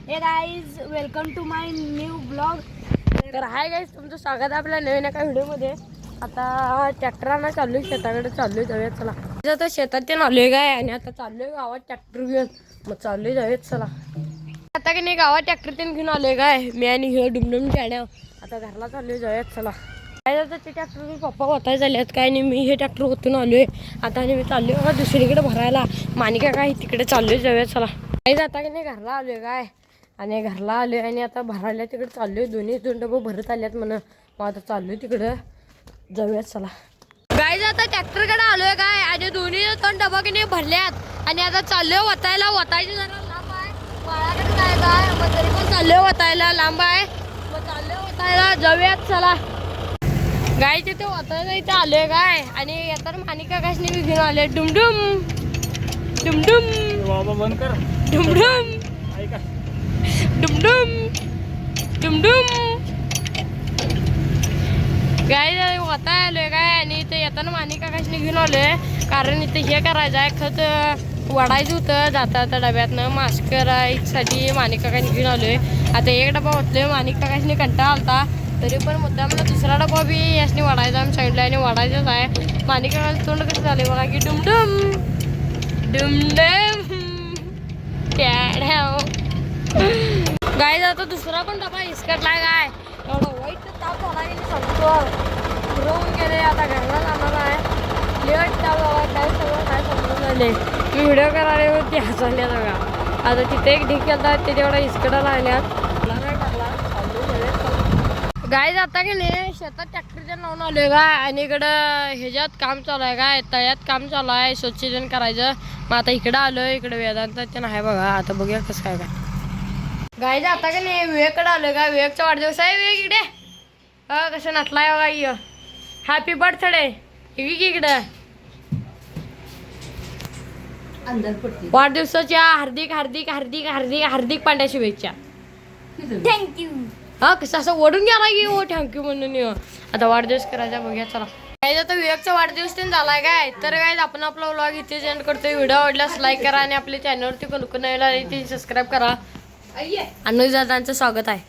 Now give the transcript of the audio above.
हे guys welcome to my new blog. तर hi guys, तुमचं स्वागत आहे आपल्या नवीन एका व्हिडिओमध्ये. आता ट्रॅक्टरांना चाललोय, शेताकडे चाललोय. जाऊयात चला. आता शेतात ते आलोय काय आणि आता चाललोय गावात ट्रॅक्टर घेऊन. मग चाललोय, जाऊयात चला. आता की नाही गावात ट्रॅक्टर घेऊन आलोय काय मी आणि हे डुमडुम चॅण्या. आता घरला चाललोय, जाऊयात चला. काय जातं ते ट्रॅक्टर मी पप्पा होताय झाल्यात काय नाही. मी हे ट्रॅक्टर होतून आलोय आता आणि मी चाललोय बघा दुसरीकडे भरायला. मानिका काय तिकडे चाललोय, जाऊयात चला. काही जाता की नाही घरला आलोय काय आणि घरला आलोय आणि आता भरायला तिकडे चाललोय. दोन डबे भरत आल्यात म्हणा. मग आता चाललोय तिकडं, जाऊयात चला. गाय आता ट्रॅक्टरकडे आलोय काय आणि दोन्ही डबा की नाही भरल्यात आणि आता चाललोय वतायला. वतायची जरा लांब आहे, बाळाकडे जायचं आहे. मग तरी पण चाललोय वतायला, लांब आहे. मग चाललोय वतायला, जाऊयात चला. गाय तिथे वतायला इथे आलोय काय आणि येताना मानिका काशनी घेऊन आले. डुमडुम डुमडुम बंद कर. डुमडुम डुमडुम डुमडुम. गाय वताय आलोय काय आणि इथे येताना मानिका काशनी घेऊन आलोय. कारण इथे हे करायचं आहे, खत वाढायचं होतं जाता आता डब्यातनं. मास्क करायसाठी मानिका काशनी घेऊन आलोय. आता एक डबा होतलोय. मानिका काशनी कंटाळा आलता तरी पण मुद्दा मला दुसरा डबा बी यासनी वाढायचा आम्ही साईडला आणि वाढायचंच आहे. मानिका काशनी तोंड कसं झाले बघा की डुमडुम डुमडुम गाय जातो. दुसरा पण डबा हिसकटलाय काय एवढं वाईट ताप झाला की सांगतो. फिरवून गेले, आता घरला जाणार आहे. लेट ताप बाबा, काय सगळं काय समजून झाले. मी व्हिडिओ करायला होती हसवल्या बघा. आता तिथे एक ढीक केला ते तेवढा हिसकटायला आल्यात. गाय जाता की नाही शेतात ट्रॅक्टरच्या लावून आलोय का आणि इकडं ह्याच्यात काम चालू आहे काय, तळ्यात काम चालू आहे स्वच्छजन करायचं. मग आता इकडं आलोय, इकडे वेदांत ते नाही बघा. आता बघूया कसं काय काय. गाय जाता की नाही विवेककडे आलोय का. विवेकचा वाढदिवस आहे. विवेक इकडे कसं नटलाय बघा. इय हॅपी बर्थडे इकडं. वाढदिवसाच्या हार्दिक हार्दिक हार्दिक हार्दिक हार्दिक पांड्या शुभेच्छा. थँक्यू. हा कसं असं ओढून गेला की हो थँक्यू म्हणून. आता वाढदिवस करायचा, बघूया चला. काय आता विवेकचा वाढदिवस पण झालाय काय. तर काय आपण आपला व्लॉग इथे एंड करतोय. व्हिडिओ आवडल्यास लाईक करा आणि आपल्या चॅनलवरती कोण नवीन आले ते सबस्क्राईब करा. अनुज दादांचं स्वागत आहे.